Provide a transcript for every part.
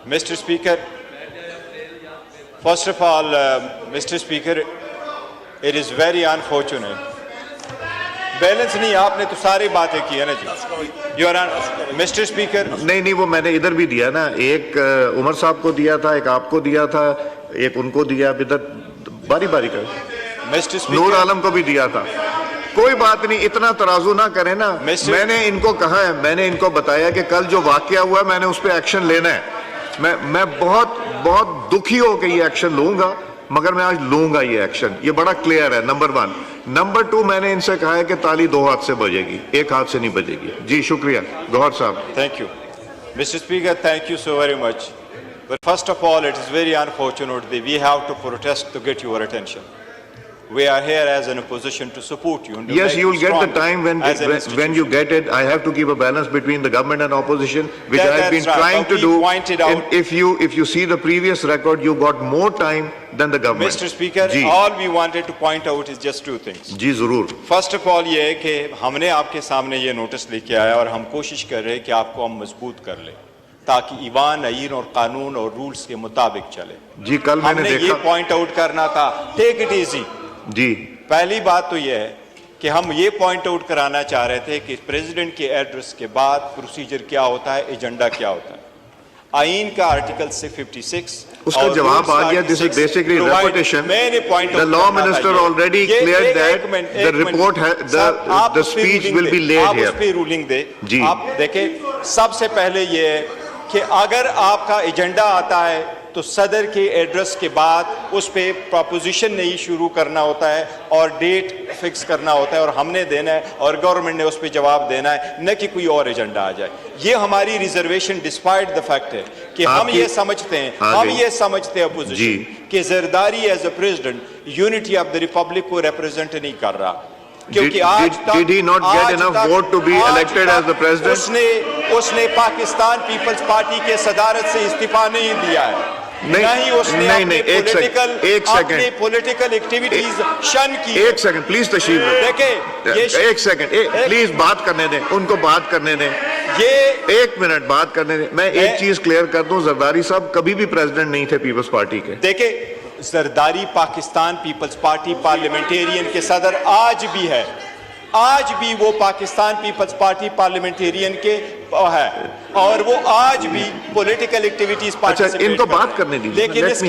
Mr. Speaker, first of all, Mr. Speaker, it is very unfortunate. Balance نہیں, آپ نے تو ساری باتیں کی ہے نا جی. Your mister speaker. نہیں وہ میں نے ادھر بھی دیا نا, ایک عمر صاحب کو دیا تھا, ایک آپ کو دیا تھا, ایک ان کو دیا, ادھر باری باری کر. مسٹر اسپیکر نور عالم کو بھی دیا تھا. کوئی بات نہیں, اتنا ترازو نہ کریں نا. میں نے ان کو کہا ہے, میں نے ان کو بتایا کہ کل جو واقعہ ہوا ہے میں نے اس پہ ایکشن لینا ہے. میں بہت دکھی ہو کے یہ ایکشن لوں گا, مگر میں آج لوں گا یہ ایکشن. یہ بڑا کلیئر ہے, نمبر 1. نمبر 2, میں نے ان سے کہا ہے کہ تالی 2 ہاتھ سے بجے گی, 1 ہاتھ سے نہیں بجے گی. جی شکریہ. گوہر صاحب. Thank you. Mr. Speaker, thank you so very much. But first of all, it is very unfortunate that we have to protest to get your attention. We are here as an opposition to support you. Yes, you will get the time when you get it. I have to keep a balance between the government and opposition, which I have been trying to do. And if you see the previous record, you got more time than the government. Mr. Speaker, all we wanted to point out is just 2 things. جی ضرور. First of all یہ ہے کہ ہم نے آپ کے سامنے یہ نوٹس لے کے آیا اور ہم کوشش کر رہے ہیں کہ آپ کو ہم مضبوط کر لیں تاکہ ایوان, آئین اور قانون اور رولز کے مطابق چلے. جی کل میں نے دیکھا, ہم نے یہ پوائنٹ آؤٹ کرنا تھا, ٹیک اٹ ایزی. جی پہلی بات تو یہ ہے کہ ہم یہ پوائنٹ آؤٹ کرانا چاہ رہے تھے کہ پریزیڈنٹ کے ایڈریس کے بعد پروسیجر کیا ہوتا ہے, ایجنڈا کیا ہوتا ہے. آئین کا آرٹیکل 56 اس کا جواب آ گیا. This is basically repetition. The law minister already cleared that the report, the speech will be laid آپ here. اس پہ رولنگ دے. آپ دیکھیں, سب سے پہلے یہ ہے کہ اگر آپ کا ایجنڈا آتا ہے تو صدر کے ایڈریس کے بعد اس پہ پروپوزیشن نہیں شروع کرنا ہوتا ہے اور ڈیٹ فکس کرنا ہوتا ہے اور ہم نے دینا ہے اور گورنمنٹ نے اس پہ جواب دینا ہے, نہ کہ کوئی اور ایجنڈا آ جائے. یہ ہماری ریزرویشن ڈسپائٹ دا فیکٹ ہے کہ ہم یہ سمجھتے ہیں اپوزیشن کہ Zardari as a president unity of the republic کو ریپرزینٹ نہیں کر رہا. کیونکہ Did he not get enough vote to be elected as the president? اس نے پاکستان پیپلز پارٹی کے صدارت سے استعفیٰ نہیں دیا ہے, نہ ہی اس نے اپنی پولیٹیکل ایکٹیویٹیز شن کی. ایک سیکنڈ پلیز تشریف دیکھیں, ایک سیکنڈ پلیز بات کرنے دیں, ان کو بات کرنے دیں, یہ 1 منٹ بات کرنے دیں. میں ایک چیز کلیئر کر دوں, زرداری صاحب کبھی بھی پریزیڈنٹ نہیں تھے پیپلز پارٹی کے. دیکھیں, زرداری پاکستان پیپلز پارٹی پارلیمنٹیرین کے صدر آج بھی ہے, آج بھی وہ پاکستان پیپلز پارٹی پارلیمنٹیرین کے ہے اور وہ آج بھی پولیٹیکل ایکٹیویٹیز پارٹیسپیٹ. ان کو بات کرنے دیجیے. لیکن اس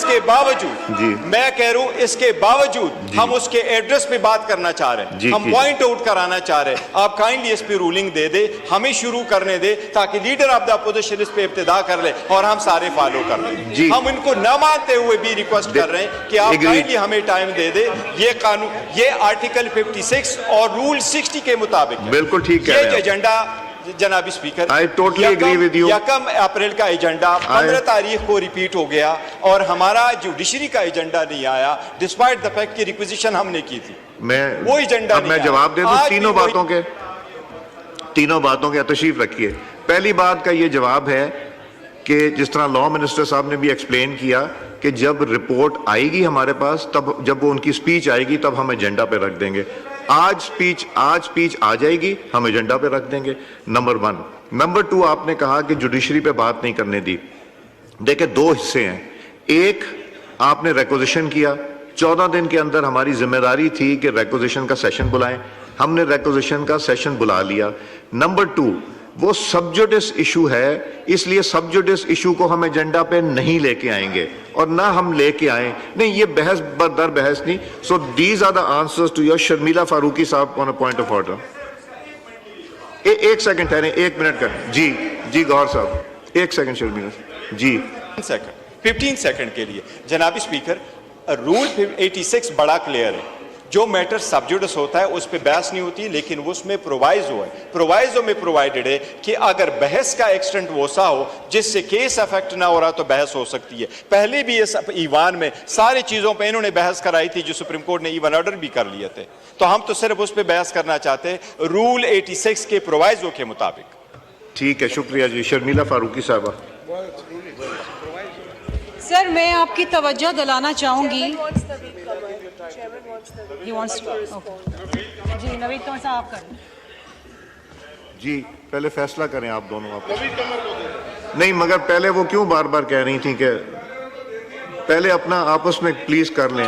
کے باوجود میں کہہ رہا ہوں, اس کے باوجود ہم اس کے ایڈریس پہ بات کرنا چاہ رہے ہیں, ہم پوائنٹ آؤٹ کرانا چاہ رہے ہیں. آپ کائنڈلی اس پہ رولنگ دے دے, ہمیں شروع کرنے دے تاکہ لیڈر آف دا اپوزیشن اس پہ ابتدا کر لے اور ہم سارے فالو کر لیں. ہم ان کو نہ مانتے ہوئے بھی ریکویسٹ کر رہے ہیں کہ آپ کائنڈلی ہمیں ٹائم دے دے. یہ قانون, یہ آرٹیکل 56 اور رول 60 کے مطابق بالکل ٹھیک ہے. یہ ایجنڈا جناب speaker, I totally agree with you. 1 April کا ایجنڈا 15 تاریخ کو ریپیٹ ہو گیا اور ہمارا جوڈیشری کا ایجنڈا نہیں آیا ڈسپائٹ دا فیکٹ کہ ریکویزیشن ہم نے کی تھی. وہ ایجنڈا میں جواب دے دوں تینوں باتوں کے. تشریف رکھیے. پہلی بات کا یہ جواب ہے کہ جس طرح لا منسٹر صاحب نے بھی ایکسپلین کیا کہ جب رپورٹ آئے گی ہمارے پاس, تب جب وہ ان کی سپیچ آئے گی تب ہم ایجنڈا پہ رکھ دیں گے. آج سپیچ آ جائے گی, ہم ایجنڈا پہ رکھ دیں گے. نمبر 1. نمبر 2, آپ نے کہا کہ جوڈیشری پہ بات نہیں کرنے دی. دیکھیں 2 حصے ہیں. ایک, آپ نے ریکوزیشن کیا, 14 دن کے اندر ہماری ذمہ داری تھی کہ ریکوزیشن کا سیشن بلائیں, ہم نے ریکوزیشن کا سیشن بلا لیا. نمبر 2, وہ سب جوڈس ایشو ہے, اس لیے سب جوڈس ایشو کو ہم ایجنڈا پہ نہیں لے کے آئیں گے اور نہ ہم لے کے آئیں. نہیں, یہ بحث در بحث نہیں. So these are the answers to your. Sharmila Farooqui صاحب on a point of order. ایک سیکنڈ ٹھہریں, 1 منٹ کر. جی گوہر صاحب 1 سیکنڈ. شرمیلا جی 15 سیکنڈ کے لیے. جناب اسپیکر, رول 86 بڑا کلیئر ہے. جو میٹر سب جوڈس ہوتا ہے اس پہ بحث نہیں ہوتی, لیکن اس میں پرووائزو ہے. پرووائزو میں پرووائڈڈ ہے کہ اگر بحث کا ایکسٹینٹ وسا ہو جس سے کیس افیکٹ نہ ہو رہا تو بحث ہو سکتی ہے. پہلے بھی اس ایوان میں ساری چیزوں پہ انہوں نے بحث کرائی تھی جو سپریم کورٹ نے ایون آرڈر بھی کر لیے تھے, تو ہم تو صرف اس پہ بحث کرنا چاہتے ہیں رول 86 کے پرووائزو کے مطابق. ٹھیک ہے, شکریہ جی. شرمیلا فاروقی صاحبہ. سر میں آپ کی توجہ دلانا چاہوں گی. جی نوید کون سا آپ کریں. جی پہلے فیصلہ کریں آپ دونوں. آپ نہیں مگر پہلے وہ کیوں بار بار کہہ رہی تھیں کہ پہلے اپنا آپس میں پلیز کر لیں.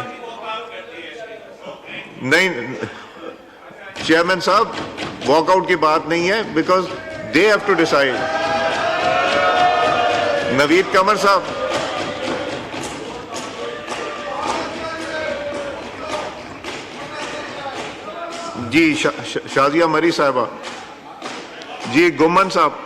نہیں چیئرمین صاحب واک آؤٹ کی بات نہیں ہے because they have to decide. Naveed Qamar صاحب جی شازیہ مری صاحبہ جی گمن صاحب